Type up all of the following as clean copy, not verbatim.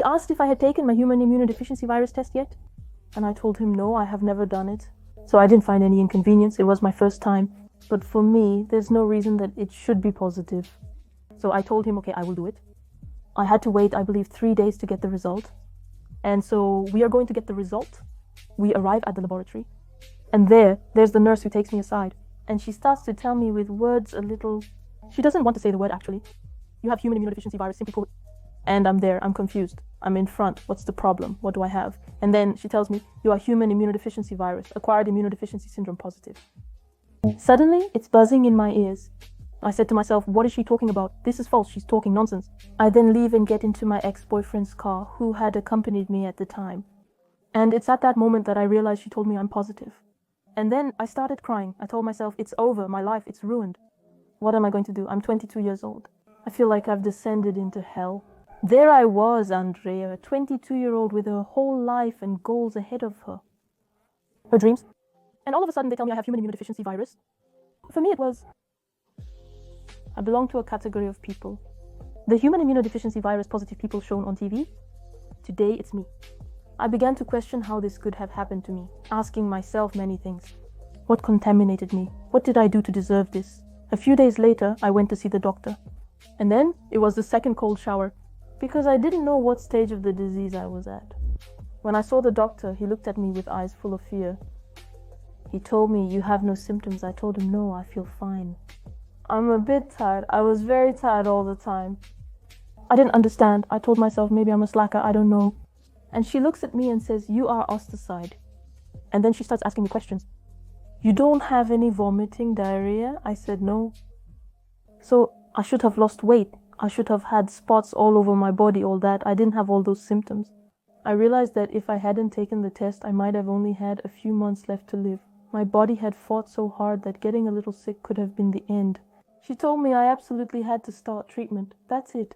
asked if I had taken my human immunodeficiency virus test yet, and I told him no, I have never done it. So I didn't find any inconvenience. It was my first time. But for me, there's no reason that it should be positive. So I told him, okay, I will do it. I had to wait, I believe, 3 days to get the result. And so we are going to get the result. We arrive at the laboratory. And there's the nurse who takes me aside. And she starts to tell me with words a little... She doesn't want to say the word, actually. You have human immunodeficiency virus, simply call it. And I'm there, I'm confused. I'm in front. What's the problem? What do I have? And then she tells me, you are human immunodeficiency virus, acquired immunodeficiency syndrome positive. Suddenly, it's buzzing in my ears. I said to myself, what is she talking about? This is false, she's talking nonsense. I then leave and get into my ex-boyfriend's car, who had accompanied me at the time. And it's at that moment that I realized she told me I'm positive. And then I started crying. I told myself, it's over, my life, it's ruined. What am I going to do? I'm 22 years old. I feel like I've descended into hell. There I was, Andrea, a 22-year-old with her whole life and goals ahead of her. Her dreams. And all of a sudden they tell me I have human immunodeficiency virus. For me it was, I belong to a category of people. The human immunodeficiency virus positive people shown on TV. Today it's me. I began to question how this could have happened to me, asking myself many things. What contaminated me? What did I do to deserve this? A few days later, I went to see the doctor. And then it was the second cold shower, because I didn't know what stage of the disease I was at. When I saw the doctor, he looked at me with eyes full of fear. He told me, you have no symptoms. I told him, no, I feel fine. I'm a bit tired. I was very tired all the time. I didn't understand. I told myself, maybe I'm a slacker, I don't know. And she looks at me and says, you are ostracized. And then she starts asking me questions. You don't have any vomiting, diarrhea? I said, no. So I should have lost weight. I should have had spots all over my body, all that. I didn't have all those symptoms. I realized that if I hadn't taken the test, I might have only had a few months left to live. My body had fought so hard that getting a little sick could have been the end. She told me I absolutely had to start treatment. That's it.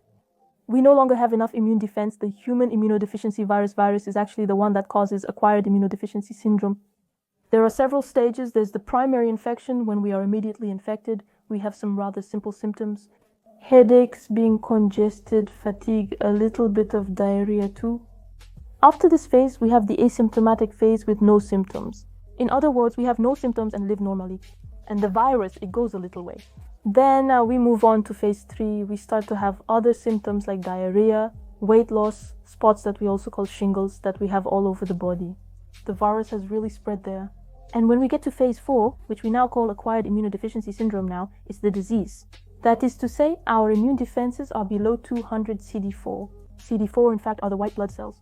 We no longer have enough immune defense. The human immunodeficiency virus is actually the one that causes acquired immunodeficiency syndrome. There are several stages. There's the primary infection. When we are immediately infected, we have some rather simple symptoms. Headaches, being congested, fatigue, a little bit of diarrhea too. After this phase, we have the asymptomatic phase with no symptoms. In other words, we have no symptoms and live normally. And the virus, it goes a little way. Then we move on to phase 3. We start to have other symptoms like diarrhea, weight loss, spots that we also call shingles that we have all over the body. The virus has really spread there. And when we get to phase 4, which we now call acquired immunodeficiency syndrome now, is the disease. That is to say, our immune defenses are below 200 CD4. CD4, in fact, are the white blood cells.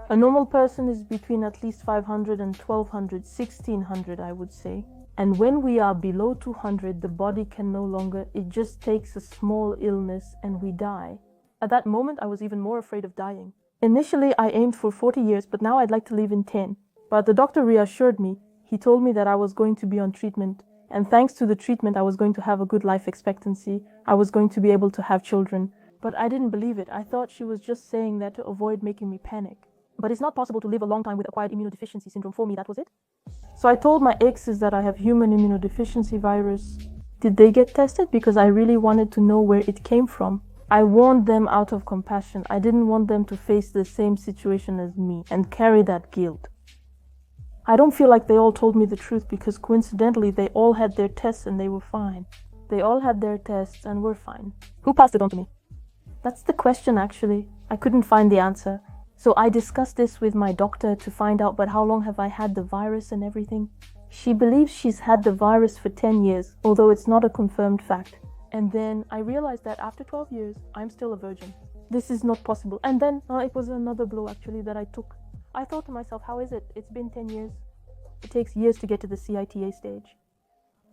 A normal person is between at least 500 and 1200, 1600, I would say. And when we are below 200, the body can no longer, it just takes a small illness and we die. At that moment, I was even more afraid of dying. Initially, I aimed for 40 years, but now I'd like to live in 10. But the doctor reassured me. He told me that I was going to be on treatment. And thanks to the treatment, I was going to have a good life expectancy. I was going to be able to have children. But I didn't believe it. I thought she was just saying that to avoid making me panic. But it's not possible to live a long time with acquired immunodeficiency syndrome. For me, that was it. So I told my exes that I have human immunodeficiency virus. Did they get tested? Because I really wanted to know where it came from. I warned them out of compassion. I didn't want them to face the same situation as me and carry that guilt. I don't feel like they all told me the truth because coincidentally they all had their tests and they were fine. They all had their tests and were fine. Who passed it on to me? That's the question actually. I couldn't find the answer. So I discussed this with my doctor to find out, but how long have I had the virus and everything? She believes she's had the virus for 10 years, although it's not a confirmed fact. And then I realized that after 12 years, I'm still a virgin. This is not possible. And then it was another blow actually that I took. I thought to myself, how is it? It's been 10 years. It takes years to get to the CITA stage.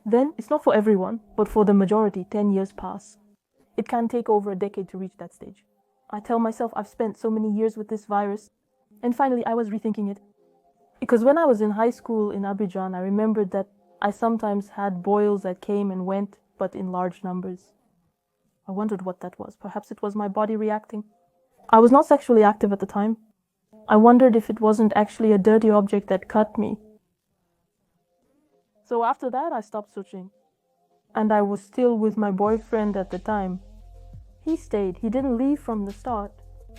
Then it's not for everyone, but for the majority, 10 years pass. It can take over a decade to reach that stage. I tell myself I've spent so many years with this virus. And finally, I was rethinking it. Because when I was in high school in Abidjan, I remembered that I sometimes had boils that came and went, but in large numbers. I wondered what that was. Perhaps it was my body reacting. I was not sexually active at the time. I wondered if it wasn't actually a dirty object that cut me. So after that, I stopped searching. And I was still with my boyfriend at the time. He stayed. He didn't leave from the start.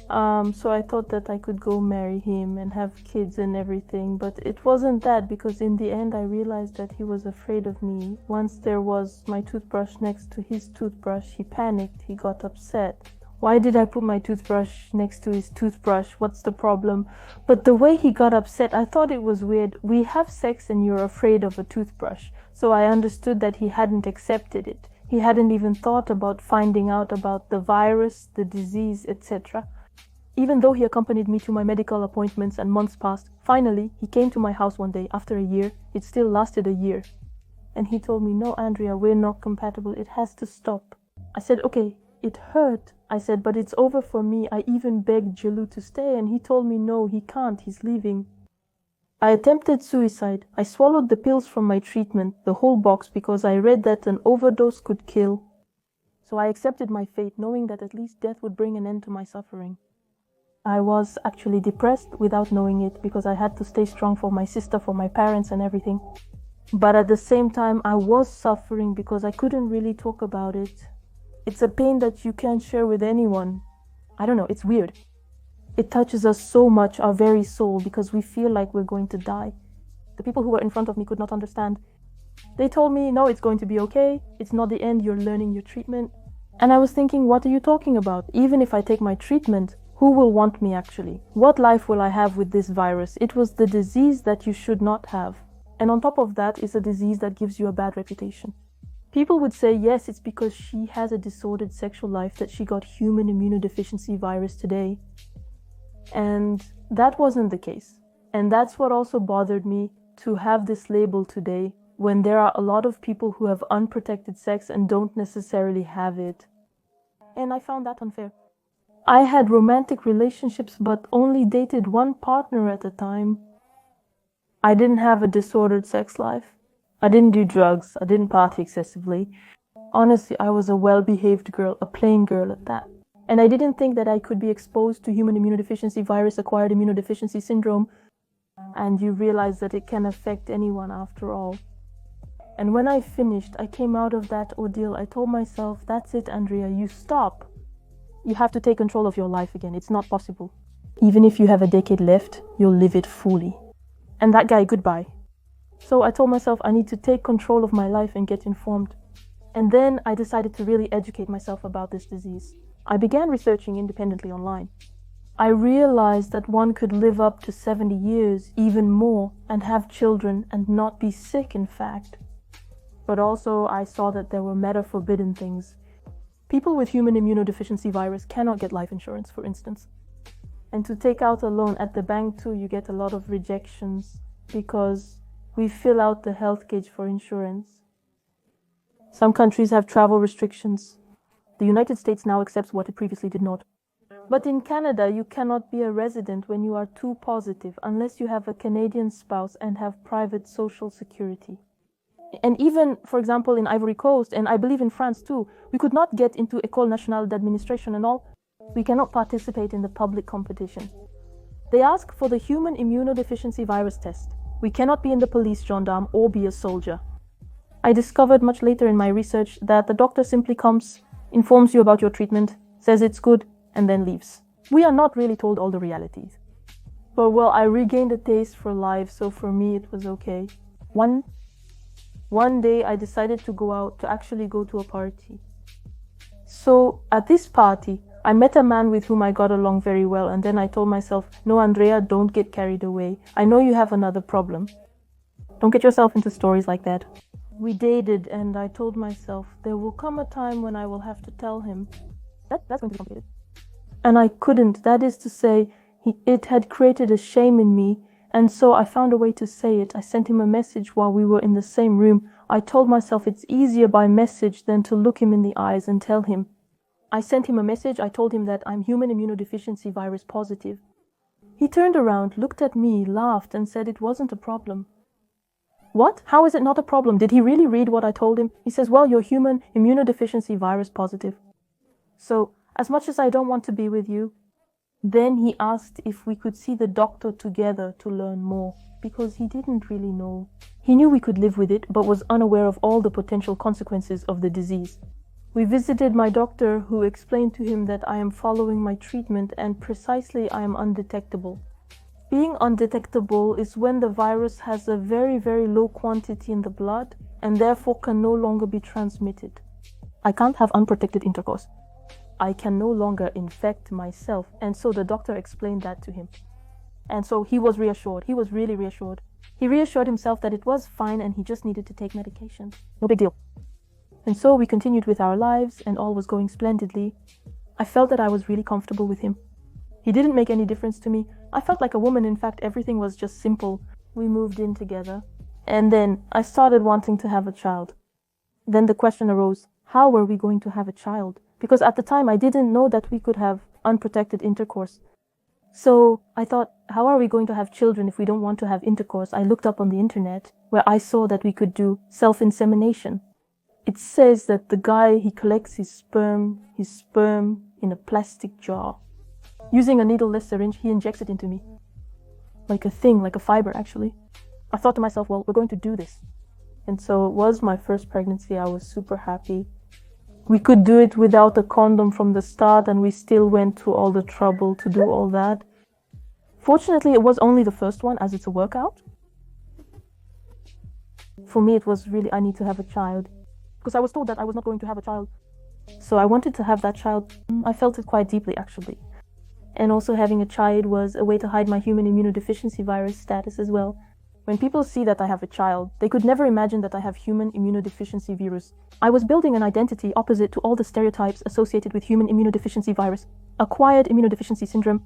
So I thought that I could go marry him and have kids and everything, but it wasn't that, because in the end I realized that he was afraid of me. Once there was my toothbrush next to his toothbrush, he panicked, he got upset. Why did I put my toothbrush next to his toothbrush? What's the problem? But the way he got upset, I thought it was weird. We have sex and you're afraid of a toothbrush. So I understood that he hadn't accepted it. He hadn't even thought about finding out about the virus, the disease, etc. Even though he accompanied me to my medical appointments and months passed, finally, he came to my house one day after a year. It still lasted a year. And he told me, "No, Andrea, we're not compatible. It has to stop." I said, "Okay, it hurt." I said, "But it's over for me." I even begged Jelu to stay, and he told me, "No, he can't. He's leaving." I attempted suicide. I swallowed the pills from my treatment, the whole box, because I read that an overdose could kill. So I accepted my fate, knowing that at least death would bring an end to my suffering. I was actually depressed without knowing it, because I had to stay strong for my sister, for my parents and everything. But at the same time, I was suffering because I couldn't really talk about it. It's a pain that you can't share with anyone. I don't know, it's weird. It touches us so much, our very soul, because we feel like we're going to die. The people who were in front of me could not understand. They told me, "No, it's going to be okay. It's not the end. You're learning your treatment." And I was thinking, what are you talking about? Even if I take my treatment, who will want me actually? What life will I have with this virus? It was the disease that you should not have. And on top of that is a disease that gives you a bad reputation. People would say, yes, it's because she has a disordered sexual life that she got human immunodeficiency virus today. And that wasn't the case. And that's what also bothered me, to have this label today, when there are a lot of people who have unprotected sex and don't necessarily have it. And I found that unfair. I had romantic relationships, but only dated one partner at a time. I didn't have a disordered sex life. I didn't do drugs. I didn't party excessively. Honestly, I was a well-behaved girl, a plain girl at that. And I didn't think that I could be exposed to human immunodeficiency virus, acquired immunodeficiency syndrome, and you realize that it can affect anyone after all. And when I finished, I came out of that ordeal. I told myself, that's it, Andrea, you stop. You have to take control of your life again. It's not possible. Even if you have a decade left, you'll live it fully. And that guy, goodbye. So I told myself I need to take control of my life and get informed. And then I decided to really educate myself about this disease. I began researching independently online. I realized that one could live up to 70 years, even more, and have children and not be sick, in fact. But also I saw that there were meta-forbidden things. People with human immunodeficiency virus cannot get life insurance, for instance. And to take out a loan at the bank too, you get a lot of rejections because we fill out the health gauge for insurance. Some countries have travel restrictions. The United States now accepts what it previously did not. But in Canada, you cannot be a resident when you are too positive unless you have a Canadian spouse and have private social security. And even, for example, in Ivory Coast, and I believe in France too, we could not get into École Nationale d'Administration and all. We cannot participate in the public competition. They ask for the human immunodeficiency virus test. We cannot be in the police, gendarme, or be a soldier. I discovered much later in my research that the doctor simply comes, informs you about your treatment, says it's good, and then leaves. We are not really told all the realities. But well, I regained a taste for life, so for me it was okay. One day I decided to go out, to actually go to a party. So at this party, I met a man with whom I got along very well, and then I told myself, no, Andrea, don't get carried away. I know you have another problem. Don't get yourself into stories like that. We dated, and I told myself, there will come a time when I will have to tell him. That's going to be complicated. And I couldn't. That is to say, it had created a shame in me, and so I found a way to say it. I sent him a message while we were in the same room. I told myself it's easier by message than to look him in the eyes and tell him. I sent him a message. I told him that I'm human immunodeficiency virus positive. He turned around, looked at me, laughed, and said it wasn't a problem. What? How is it not a problem? Did he really read what I told him? He says, well, you're human immunodeficiency virus positive. So, as much as I don't want to be with you, then he asked if we could see the doctor together to learn more, because he didn't really know. He knew we could live with it, but was unaware of all the potential consequences of the disease. We visited my doctor, who explained to him that I am following my treatment and precisely I am undetectable. Being undetectable is when the virus has a very, very low quantity in the blood and therefore can no longer be transmitted. I can't have unprotected intercourse. I can no longer infect myself, and so the doctor explained that to him. And so he was reassured. He was really reassured. He reassured himself that it was fine and he just needed to take medication. No big deal. And so we continued with our lives and all was going splendidly. I felt that I was really comfortable with him. He didn't make any difference to me. I felt like a woman. In fact, everything was just simple. We moved in together. And then I started wanting to have a child. Then the question arose, how were we going to have a child? Because at the time I didn't know that we could have unprotected intercourse. So I thought, how are we going to have children if we don't want to have intercourse? I looked up on the internet where I saw that we could do self-insemination. It says that the guy, he collects his sperm in a plastic jar. Using a needleless syringe, he injects it into me. Like a fiber actually. I thought to myself, well, we're going to do this. And so it was my first pregnancy. I was super happy. We could do it without a condom from the start and we still went through all the trouble to do all that. Fortunately, it was only the first one as it's a workout. For me, it was really, I need to have a child. Because I was told that I was not going to have a child. So I wanted to have that child. I felt it quite deeply, actually. And also having a child was a way to hide my human immunodeficiency virus status as well. When people see that I have a child, they could never imagine that I have human immunodeficiency virus. I was building an identity opposite to all the stereotypes associated with human immunodeficiency virus, acquired immunodeficiency syndrome.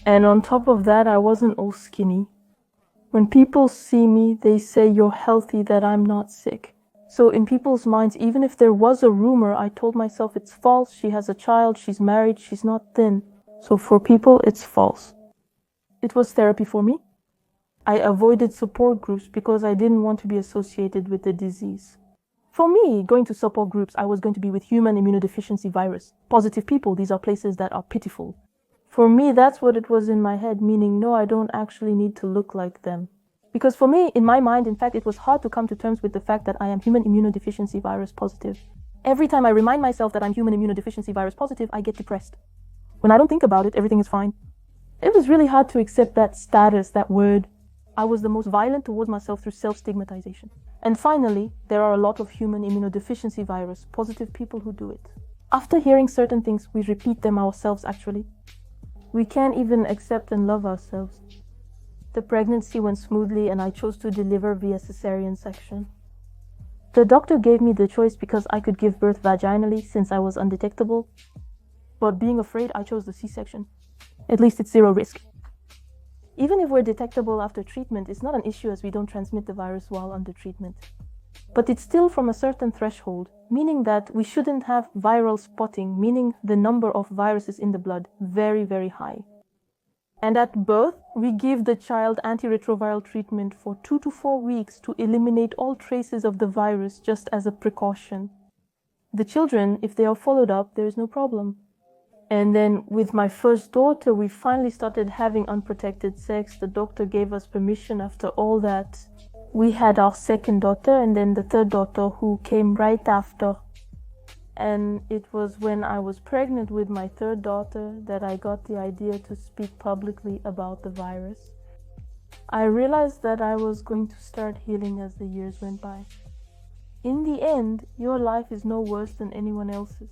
And on top of that, I wasn't all skinny. When people see me, they say, you're healthy, that I'm not sick. So in people's minds, even if there was a rumor, I told myself it's false. She has a child, she's married, she's not thin. So for people, it's false. It was therapy for me. I avoided support groups because I didn't want to be associated with the disease. For me, going to support groups, I was going to be with human immunodeficiency virus. Positive people, these are places that are pitiful. For me, that's what it was in my head, meaning, no, I don't actually need to look like them. Because for me, in my mind, in fact, it was hard to come to terms with the fact that I am human immunodeficiency virus positive. Every time I remind myself that I'm human immunodeficiency virus positive, I get depressed. When I don't think about it, everything is fine. It was really hard to accept that status, that word. I was the most violent towards myself through self-stigmatization. And finally, there are a lot of human immunodeficiency virus positive people who do it. After hearing certain things, we repeat them ourselves actually. We can't even accept and love ourselves. The pregnancy went smoothly and I chose to deliver via cesarean section. The doctor gave me the choice because I could give birth vaginally since I was undetectable. But being afraid, I chose the C-section. At least it's zero risk. Even if we're detectable after treatment, it's not an issue as we don't transmit the virus while under treatment. But it's still from a certain threshold, meaning that we shouldn't have viral spotting, meaning the number of viruses in the blood very, very high. And at birth, we give the child antiretroviral treatment for 2 to 4 weeks to eliminate all traces of the virus just as a precaution. The children, if they are followed up, there is no problem. And then with my first daughter, we finally started having unprotected sex. The doctor gave us permission after all that. We had our second daughter and then the third daughter who came right after. And it was when I was pregnant with my third daughter that I got the idea to speak publicly about the virus. I realized that I was going to start healing as the years went by. In the end, your life is no worse than anyone else's.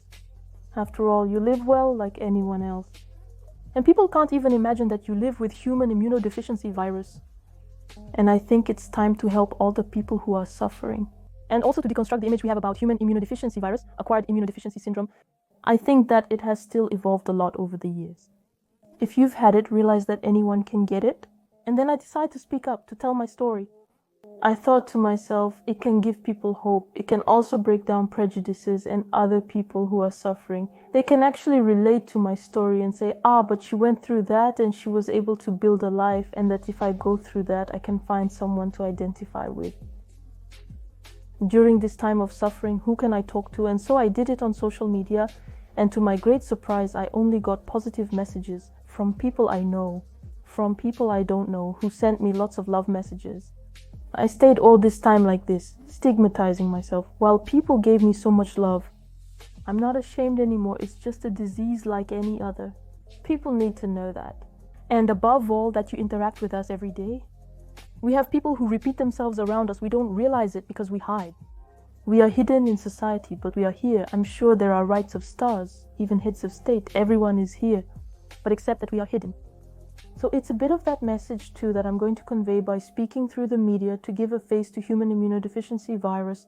After all, you live well like anyone else. And people can't even imagine that you live with human immunodeficiency virus. And I think it's time to help all the people who are suffering. And also to deconstruct the image we have about human immunodeficiency virus, acquired immunodeficiency syndrome. I think that it has still evolved a lot over the years. If you've had it, realize that anyone can get it. And then I decided to speak up, to tell my story. I thought to myself, it can give people hope. It can also break down prejudices and other people who are suffering. They can actually relate to my story and say, but she went through that and she was able to build a life, and that if I go through that, I can find someone to identify with. During this time of suffering, who can I talk to? And so I did it on social media, and to my great surprise, I only got positive messages from people I know, from people I don't know, who sent me lots of love messages. I stayed all this time like this, stigmatizing myself, while people gave me so much love. I'm not ashamed anymore. It's just a disease like any other. People need to know that. And above all, that you interact with us every day. We have people who repeat themselves around us. We don't realize it because we hide. We are hidden in society, but we are here. I'm sure there are rights of stars, even heads of state. Everyone is here, but except that we are hidden. So it's a bit of that message too that I'm going to convey by speaking through the media to give a face to human immunodeficiency virus